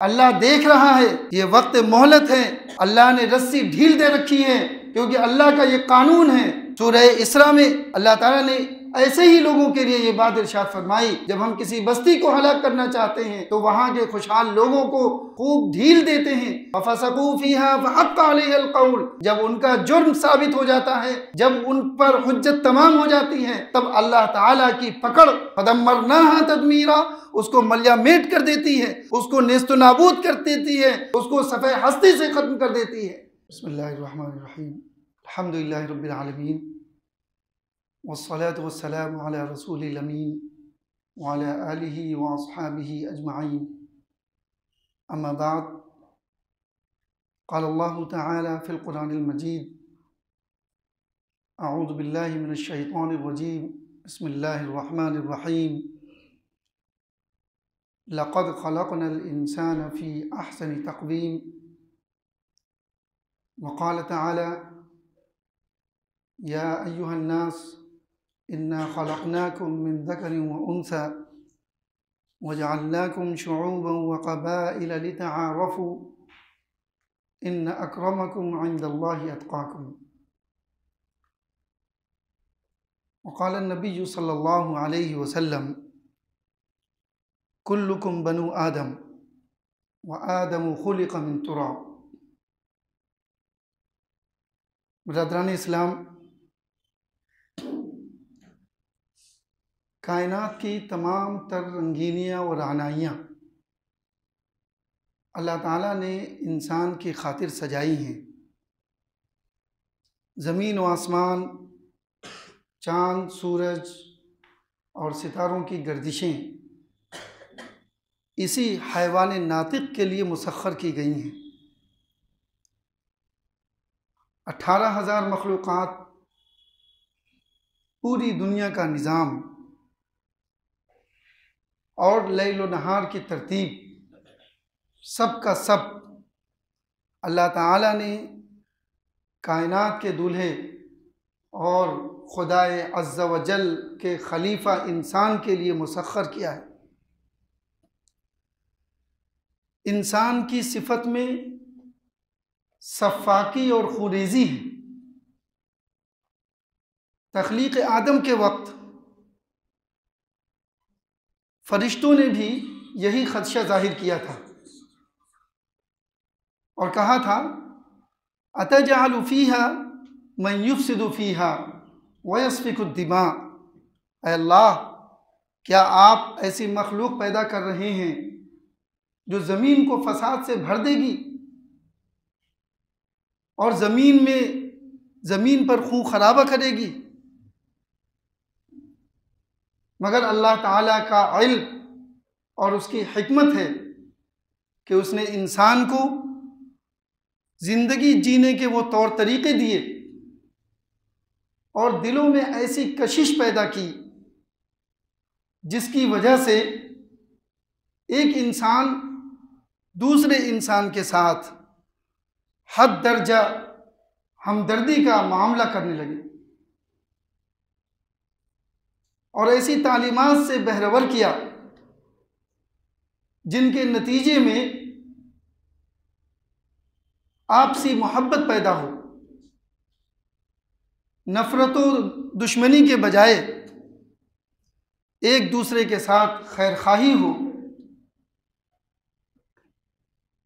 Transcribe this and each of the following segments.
अल्लाह देख रहा है, ये वक्त मोहलत है। अल्लाह ने रस्सी ढील दे रखी है क्योंकि अल्लाह का ये कानून है। सूरह इसरा में अल्लाह ताला ने ऐसे ही लोगों के लिए ये बात इरशाद फरमाई, जब हम किसी बस्ती को हलाक करना चाहते हैं तो वहां के खुशहाल लोगों को खूब ढील देते हैं। फफसकू फीहा फहक्क अलैहिल कौल, जब उनका जुर्म साबित हो जाता है, जब उन पर हुज्जत तमाम हो जाती है, तब अल्लाह ताला की पकड़ फदम्मरनाहा तदमीरा, उसको मलियामेट कर देती है, उसको नेस्त नाबूद कर देती है, उसको सफ़े हस्ती से खत्म कर देती है। बिस्मिल्लाहिर्रहमानिर्रहीम, अल्हम्दुलिल्लाहि रब्बिल आलमीन, वस्सलातु वस्सलामु अला रसूलिल अमीन व अला आलिहि व अस्हाबिहि अजमईन, अम्मा बाद। क़ाल अल्लाहु तआला फ़िल क़ुरानिल मजीद, अऊज़ु बिल्लाहि मिनश शैतानिर रजीम, बिस्मिल्लाहिर रहमानिर रहीम, लक़द ख़लक़नल इंसान फ़ी अहसनि तक़वीम, व क़ाल तआला या अय्युहन नास इन्ना ख़लक़नाकुम मिन ज़करिन व उन्सा व जअलनाकुम शुऊबन व क़बाइल लितआरफ़ू इन्न अक्रमकुम इंदल्लाहि अत्क़ाकुम। व क़ाल नबिय्यु सल्लल्लाहु अलैहि वसल्लम कुल्लुकुम बनु आदम व आदम खुलिक़ मिन तुराब। बरदरान इस्लाम, कायनात की तमाम तर रंगीनियाँ और रानाइयाँ अल्लाह ताला ने इंसान की खातिर सजाई हैं। ज़मीन व आसमान, चाँद, सूरज और सितारों की गर्दिशें इसी हैवान नातिक के लिए मुसख्खर की गई हैं। 18,000 मखलूक़ात, पूरी दुनिया का निज़ाम और लैल व नहार की तरतीब, सब का सब अल्लाह ताला ने कायनात के दूल्हे और खुदाए अज़्ज़ा व जल के खलीफा इंसान के लिए मुसख्खर किया है। इंसान की सिफत में सफ़ाकी और खुरेज़ी है। तख्लीक़ आदम के वक्त फरिश्तों ने भी यही खदशा जाहिर किया था और कहा था, अतजअलु फ़ीहा मन युफ़सिदु फ़ीहा व यस्फ़िकु दिमा। ऐ अल्लाह, क्या आप ऐसी मखलूक पैदा कर रहे हैं जो ज़मीन को फसाद से भर देगी और ज़मीन पर खून खराबा करेगी? मगर अल्लाह ताला का इल्म और उसकी हिकमत है कि उसने इंसान को ज़िंदगी जीने के वो तौर तरीक़े दिए और दिलों में ऐसी कशिश पैदा की जिसकी वजह से एक इंसान दूसरे इंसान के साथ हद दर्जा हमदर्दी का मामला करने लगे और ऐसी तालीमात से बहरवर किया जिनके नतीजे में आपसी मोहब्बत पैदा हो, नफ़रत व दुश्मनी के बजाय एक दूसरे के साथ खैर खाही हो।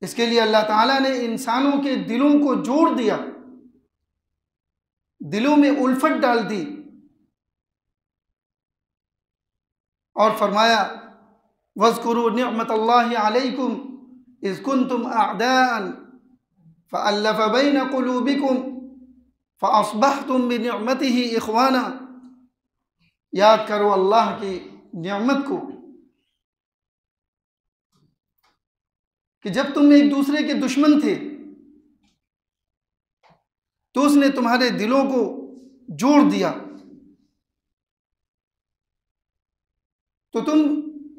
इसके लिए अल्लाह ताला ने इंसानों के दिलों को जोड़ दिया, दिलों में उल्फत डाल दी और फरमाया, वज़्कुरू निअमतल्लाहि अलैकुम इज़ कुंतुम अअदाअन फ़अल्लफ़ बैन क़ुलूबिकुम फ़अस्बहतुम बिनिअमतिही इख़वाना। याद करो अल्लाह की निअमत को कि जब तुम एक दूसरे के दुश्मन थे तो उसने तुम्हारे दिलों को जोड़ दिया, तो तुम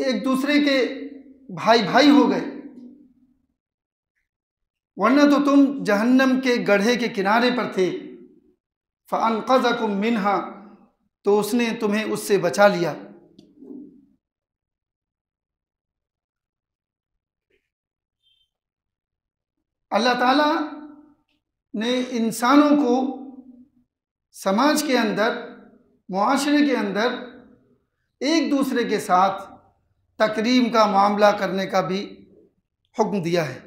एक दूसरे के भाई भाई हो गए, वरना तो तुम जहन्नम के गड्ढे के किनारे पर थे। फ़अनक़ज़कुम मिन्हा, तो उसने तुम्हें उससे बचा लिया। अल्लाह ताला ने इंसानों को समाज के अंदर, मुआशरे के अंदर एक दूसरे के साथ तकरीम का मामला करने का भी हुक्म दिया है,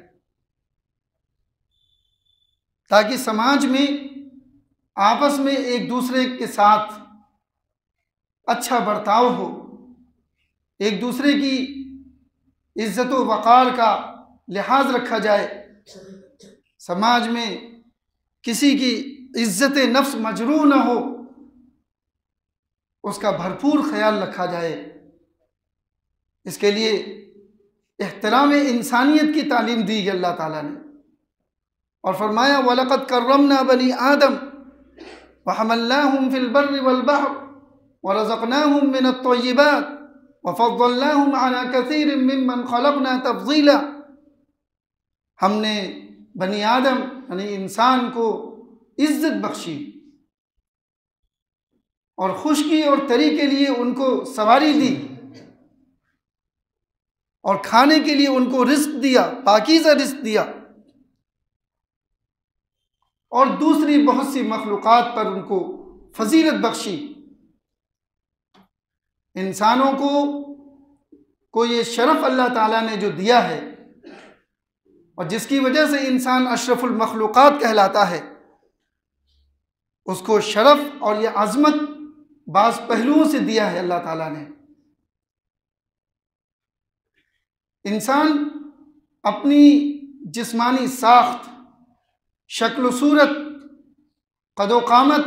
ताकि समाज में आपस में एक दूसरे के साथ अच्छा बर्ताव हो, एक दूसरे की इज्जत व वक़ार का लिहाज रखा जाए, समाज में किसी की इज्जत नफ्स मजरूह न हो, उसका भरपूर ख्याल रखा जाए। इसके लिए एहतराम इंसानियत की तालीम दी है अल्लाह ताला ने, और फरमाया वलक़द कर्रमना बनी आदम व हमलनाहुम फिल बर्रि वल बहर व रज़क़नाहुम मिनत तय्यिबात व फ़द्दलनाहुम अला कसीरिम मिम्मन ख़लक़ना तफ़ज़ीला। हमने बनी आदम यानी इंसान को इज्जत बख्शी और खुशकी और तरी के लिए उनको सवारी दी और खाने के लिए उनको रिस्क दिया, पाकीज़ा रिस्क दिया, और दूसरी बहुत सी मखलूक़ात पर उनको फजीलत बख्शी। इंसानों को ये शरफ़ अल्लाह ताला ने जो दिया है और जिसकी वजह से इंसान अशरफुल मखलूक़ात कहलाता है, उसको शरफ़ और ये अज़मत बाज़ पहलुओं से दिया है अल्लाह ताला ने। इंसान अपनी जिस्मानी साख्त, शक्ल सूरत, कदो कामत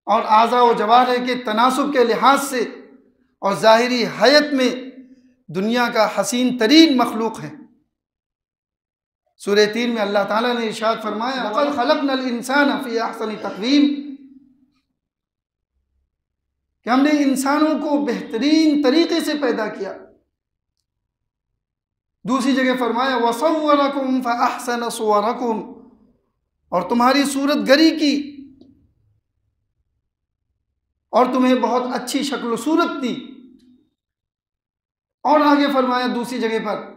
और आज़ा व जवारह के तनासुब के लिहाज से और ज़ाहिरी हयत में दुनिया का हसीन तरीन मखलूक है। सूरह 3 में अल्लाह ताला ने इरशाद फरमाया लक़द ख़लक़नल इंसान फ़ी अहसनि तक़वीम, कि हमने इंसानों को बेहतरीन तरीके से पैदा किया। दूसरी जगह फरमाया वसव्वरकुम फ़अहसन सुवरकुम, और तुम्हारी सूरत गरी की और तुम्हें बहुत अच्छी शक्ल सूरत दी। और आगे फरमाया दूसरी जगह पर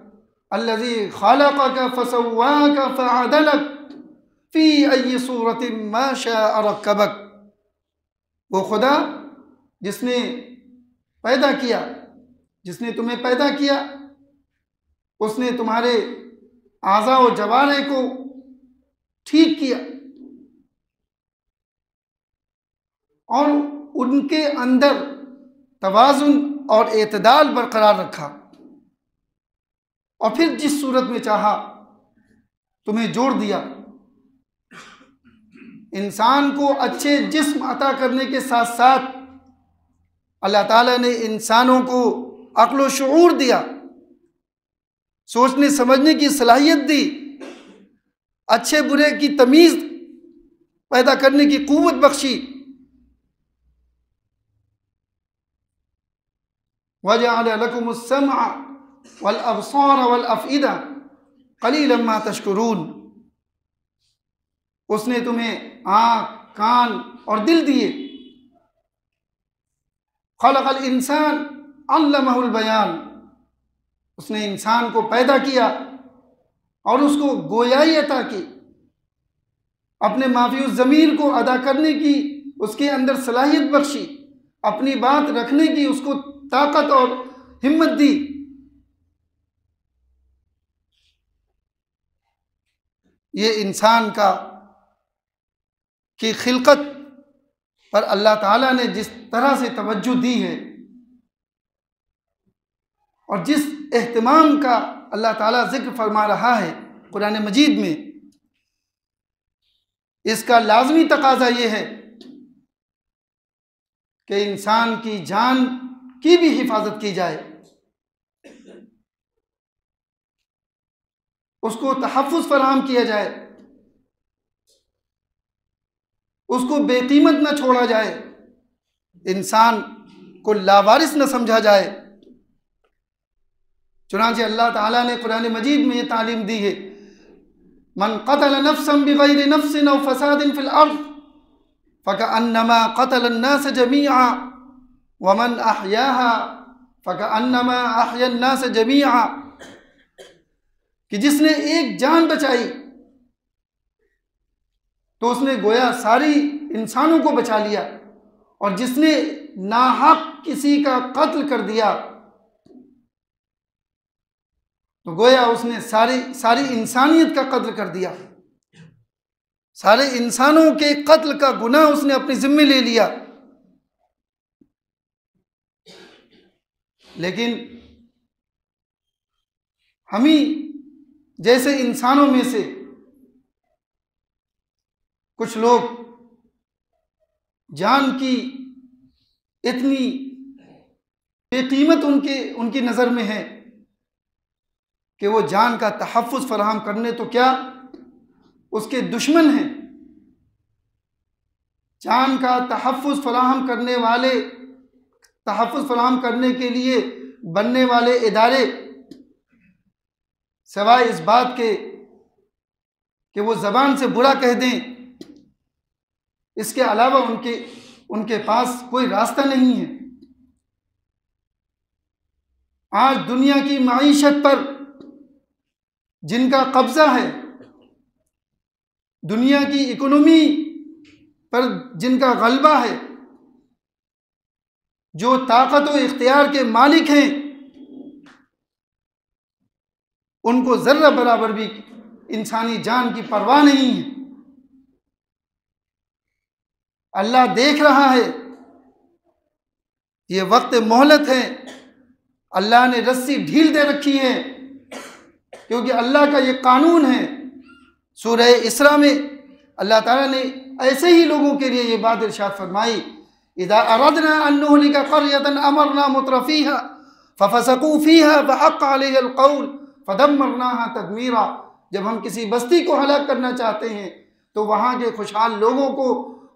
अल्लज़ी ख़लक़क फ़सव्वाक फ़अदलक फ़ी अय्यि सूरतिन मा शाअ रक्कबक, वो खुदा जिसने पैदा किया, जिसने तुम्हें पैदा किया, उसने तुम्हारे आज़ा व जवारे को ठीक किया और उनके अंदर तवाज़ुन और एतदाल बरकरार रखा, और फिर जिस सूरत में चाहा तुम्हें जोड़ दिया। इंसान को अच्छे जिस्म अता करने के साथ साथ अल्लाह ताला ने इंसानों को अक्ल व शऊर दिया, सोचने समझने की सलाहियत दी, अच्छे बुरे की तमीज़ पैदा करने की क़ुव्वत बख्शी। वजअल लकुमुस समअ वल अबसार वल अफ़इदा क़लीलन मा तशकुरून, उसने तुम्हें आँख, कान और दिल दिए। ख़लक़ल इंसान अल्लमहुल बयान, उसने इंसान को पैदा किया और उसको गोयाई अता की, अपने माफ़ी ज़मीर को अदा करने की उसके अंदर सलाहियत बख्शी, अपनी बात रखने की उसको ताकत और हिम्मत दी। ये इंसान की खिलकत पर अल्लाह ताला ने जिस तरह से तवज्जो दी है और जिस एहतमाम का अल्लाह ताला जिक्र फरमा रहा है कुरान मजीद में, इसका लाजमी तकाजा ये है कि इंसान की जान की भी हिफाजत की जाए, उसको तहफ़्फ़ुज़ फराहम किया जाए, उसको बेकीमत न छोड़ा जाए, इंसान को लावारिस न समझा जाए। चुनांचे अल्लाह ताला ने कुरान मजीद में ये तालीम दी है, मन क़तल नफ्सन बिग़ैरि नफ्सिन औ फ़सादिन फ़िल अर्ज़ फ़कअन्नमा क़तल अन्नास जमीअ व मन अहयाहा फ़कअन्नमा अहया अन्नास जमीअ, कि जिसने एक जान बचाई तो उसने गोया सारी इंसानों को बचा लिया, और जिसने नाहक किसी का कत्ल कर दिया तो गोया उसने सारी इंसानियत का कत्ल कर दिया। सारे इंसानों के कत्ल का गुनाह उसने अपने जिम्मे ले लिया। लेकिन हम ही जैसे इंसानों में से कुछ लोग जान की इतनी बेकीमत उनकी नज़र में है कि वो जान का तहफ़्फ़ुज़ फराहम करने तो क्या उसके दुश्मन हैं। जान का तहफ़्फ़ुज़ फराहम करने के लिए बनने वाले इदारे सिवाय इस बात के कि वो ज़बान से बुरा कह दें, इसके अलावा उनके पास कोई रास्ता नहीं है। आज दुनिया की माईशत पर जिनका कब्जा है, दुनिया की इकोनॉमी पर जिनका गलबा है, जो ताकत और इख्तियार के मालिक हैं, उनको जर्रा बराबर भी इंसानी जान की परवाह नहीं है। अल्लाह देख रहा है, ये वक्त मोहलत है। अल्लाह ने रस्सी ढील दे रखी है, क्योंकि अल्लाह का ये कानून है। सूरह इसरा में अल्लाह ताला ने ऐसे ही लोगों के लिए ये बात इरशाद फरमाई, इज़ा अरदना अन नुहलिका क़र्यतन अमरना मुत्रफ़ीहा फ़फ़सक़ू फ़ीहा फ़हक़्क़ अलैहिल क़ौल फ़दम्मरनाहा तदमीरा। जब हम किसी बस्ती को हलाक करना चाहते हैं तो वहाँ के खुशहाल लोगों को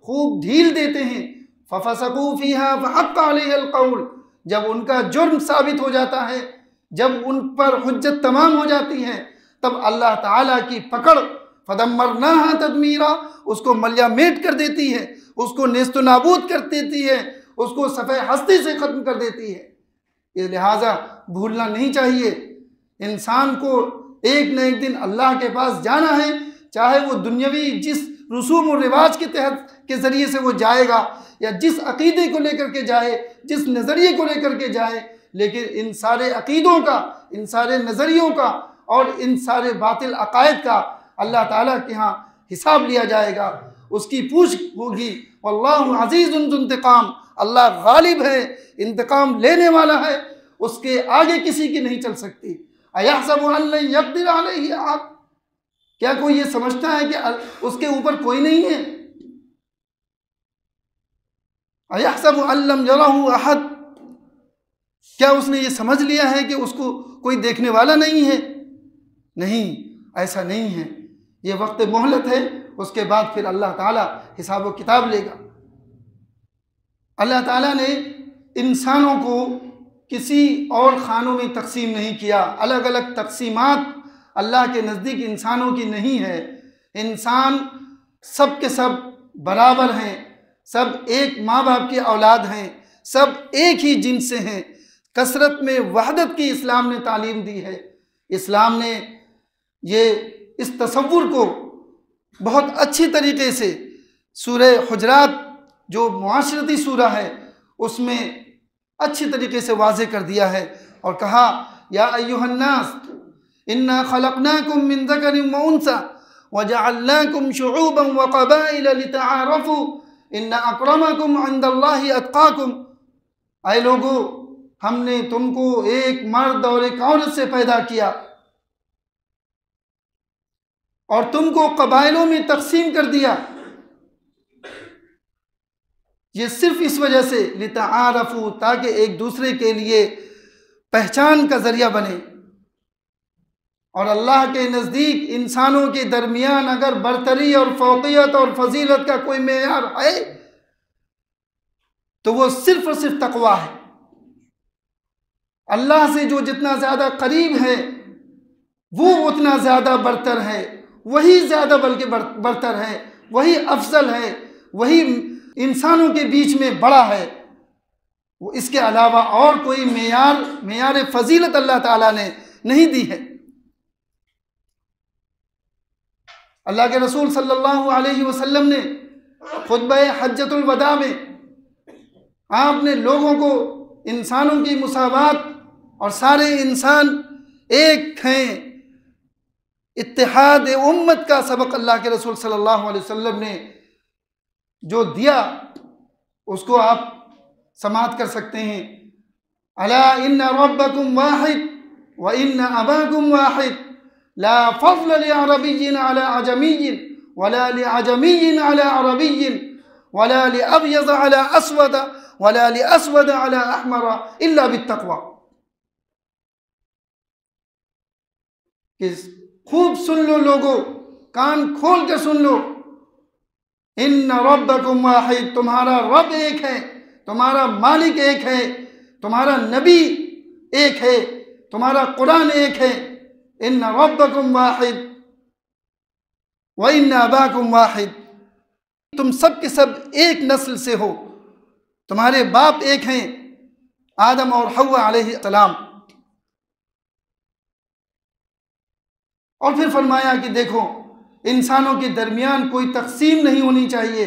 खूब ढील देते हैं। फ़फ़सक़ू फ़ीहा फ़हक़्क़ अलैहिल क़ौल, जब उनका जुर्म साबित हो जाता है, जब उन पर हुज्जत तमाम हो जाती है, तब अल्लाह ताला की पकड़ फ़दम्मरनाहा तदमीरा, उसको मलियामेट कर देती है, उसको नेस्त नाबूद कर देती है, उसको सफ़े हस्ती से ख़त्म कर देती है। इस लिहाजा भूलना नहीं चाहिए, इंसान को एक न एक दिन अल्लाह के पास जाना है, चाहे वो दुनियावी जिस रसूम और रिवाज के तहत के ज़रिए से वो जाएगा, या जिस अक़ीदे को लेकर के जाए, जिस नज़रिए को लेकर के जाए, लेकिन इन सारे अक़ीदों का, इन सारे नज़रियों का और इन सारे बातिल अक़ायद का अल्लाह ताला के यहाँ हिसाब लिया जाएगा, उसकी पूछ होगी। वल्लाहु अज़ीज़ुन ज़ु इंतिक़ाम, अल्लाह गालिब है, इंतकाम लेने वाला है, उसके आगे किसी की नहीं चल सकती। अयहसबु अन लन यक़दिर अलैहि अहद, क्या कोई ये समझता है कि उसके ऊपर कोई नहीं है? अयहसबु अन लम यरहु अहद, क्या उसने ये समझ लिया है कि उसको कोई देखने वाला नहीं है? नहीं, ऐसा नहीं है। ये वक्त मोहलत है, उसके बाद फिर अल्लाह ताला हिसाब व किताब लेगा। अल्लाह ताला ने इंसानों को किसी और खानों में तकसीम नहीं किया। अलग अलग तकसीमात अल्लाह के नज़दीक इंसानों की नहीं है। इंसान सब के सब बराबर हैं, सब एक माँ बाप की औलाद हैं, सब एक ही जिन्स से हैं। कसरत में वहदत की इस्लाम ने तालीम दी है। इस्लाम ने ये इस तसव्वुर को बहुत अच्छी तरीके से सूरह हुजरात जो मुआशरती सूरा है उसमें अच्छी तरीके से वाज़े कर दिया है और कहा, या अय्युहन्नास इन्ना खलक़नाकुम मिन ज़करिन व उन्सा व जअलनाकुम शुऊबन व क़बाइल लितआरफ़ू इन्ना अक्रमकुम इंदल्लाहि अत्क़ाकुम। ऐ लोगो, हमने तुमको एक मर्द और एक औरत से पैदा किया और तुमको कबाइलों में तकसीम कर दिया। ये सिर्फ इस वजह से लितआरफ़ू, ताकि एक दूसरे के लिए पहचान का ज़रिया बने। और अल्लाह के नज़दीक इंसानों के दरमियान अगर बरतरी और फ़ौक़ियत और फजीलत का कोई मेयार है तो वो सिर्फ और सिर्फ तक़वा है। अल्लाह से जो जितना ज़्यादा करीब है वो उतना ज़्यादा बरतर है, वही ज़्यादा बल्कि बरतर है, वही अफजल है, वही इंसानों के बीच में बड़ा है। वो इसके अलावा और कोई मेयार फजीलत अल्लाह ताला ने नहीं दी है। अल्लाह के रसूल सल्लल्लाहु अलैहि वसल्लम ने खुतबा हज्जतुल वदा में आपने लोगों को इंसानों की मुसावात और सारे इंसान एक हैं, इत्तेहाद उम्मत का सबक अल्लाह के रसूल सल्लल्लाहु अलैहि वसल्लम ने जो दिया उसको आप समाअत कर सकते हैं। अला इन्ना रब्बकुम वाहिद व इन्ना अबाकुम वाहिद ला फज़्ल लि अरबिय्यिन अला अजमिय्यिन वला लि अजमिय्यिन अला अरबिय्यिन वला लि अबयज़ अला अस्वद वला लि अस्वद अला अहमर इल्ला बित्तक़वा। कि खूब सुन लो लोगों, कान खोल कर सुन लो, इन्ना रब्बकुम वाहिद, तुम्हारा रब एक है, तुम्हारा मालिक एक है, तुम्हारा नबी एक है, तुम्हारा कुरान एक है। इन्ना रब्बकुम वाहिद व इन्ना अबाकुम वाहिद, तुम सब के सब एक नस्ल से हो, तुम्हारे बाप एक हैं, आदम और हव्वा अलैहिस्सलाम। और फिर फरमाया कि देखो इंसानों के दरमियान कोई तकसीम नहीं होनी चाहिए,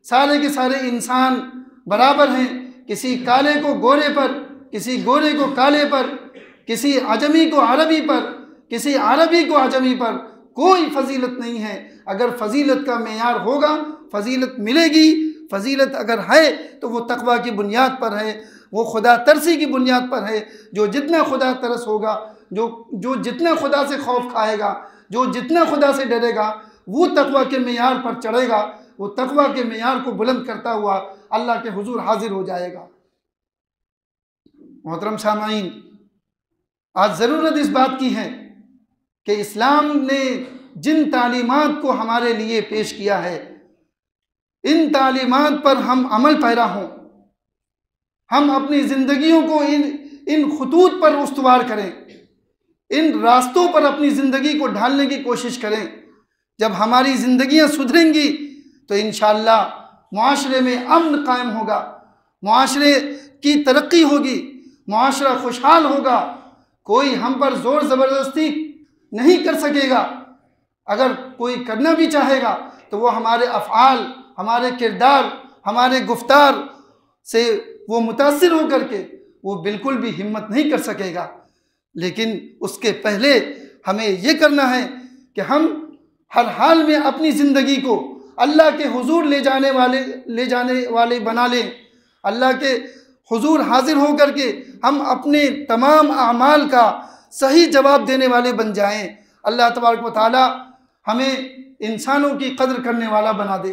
सारे के सारे इंसान बराबर हैं, किसी काले को गोरे पर, किसी गोरे को काले पर, किसी अजमी को अरबी पर, किसी अरबी को अजमी पर, कोई फजीलत नहीं है। अगर फजीलत का मेयार होगा, फजीलत मिलेगी, फजीलत अगर है तो वो तकवा की बुनियाद पर है, वो खुदा तरसी की बुनियाद पर है। जो जितना खुदा तरस होगा, जो जितना खुदा से खौफ खाएगा, जो जितना खुदा से डरेगा, वो तकवा के मेयार पर चढ़ेगा, वो तकवा के मेयार को बुलंद करता हुआ अल्लाह के हुजूर हाजिर हो जाएगा। मोहतरम सामाईन, आज ज़रूरत इस बात की है कि इस्लाम ने जिन तालीमात को हमारे लिए पेश किया है, इन तालीमात पर हम अमल पैरा हों, हम अपनी ज़िंदगियों को इन खुतूत पर उस्तवार करें, इन रास्तों पर अपनी ज़िंदगी को ढालने की कोशिश करें। जब हमारी ज़िंदगियां सुधरेंगी तो इंशाअल्लाह मुआशरे में अमन कायम होगा, मुआशरे की तरक्की होगी, मुआशरा खुशहाल होगा। कोई हम पर ज़ोर ज़बरदस्ती नहीं कर सकेगा। अगर कोई करना भी चाहेगा तो वो हमारे अफ़आल, हमारे किरदार, हमारे गुफ्तार से वो मुतासिर हो करके वो बिल्कुल भी हिम्मत नहीं कर सकेगा। लेकिन उसके पहले हमें ये करना है कि हम हर हाल में अपनी ज़िंदगी को अल्लाह के हुजूर ले जाने वाले बना लें। अल्लाह के हुजूर हाजिर हो करके हम अपने तमाम अमाल का सही जवाब देने वाले बन जाएं। अल्लाह तबारक व तआला हमें इंसानों की कदर करने वाला बना दे।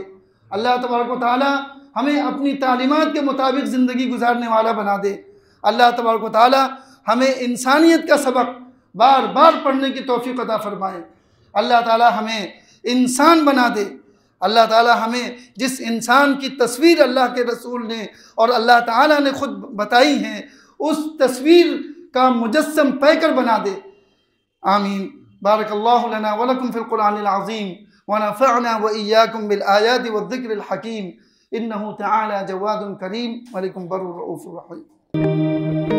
अल्लाह तबारक व तआला हमें अपनी तालीमात के मुताबिक ज़िंदगी गुजारने वाला बना दे। अल्लाह तबारक व तआला हमें इंसानियत का सबक बार बार पढ़ने की तौफीक अता फरमाए। अल्लाह ताला हमें इंसान बना दे। अल्लाह ताला हमें जिस इंसान की तस्वीर अल्लाह के रसूल ने और अल्लाह ताला ने खुद बताई हैं, उस तस्वीर का मुजस्सम पैकर बना दे। आमीन। बारकल्लाहु लना व लकुम फिल कुरानिल अज़ीम व नफ़अना व इय्याकुम बिल आयाति व ज़िक्रिल हकीम। इन्नहु तआला जवादुन करीम व लकुम बर्रुर रऊफ़ुर रहीम।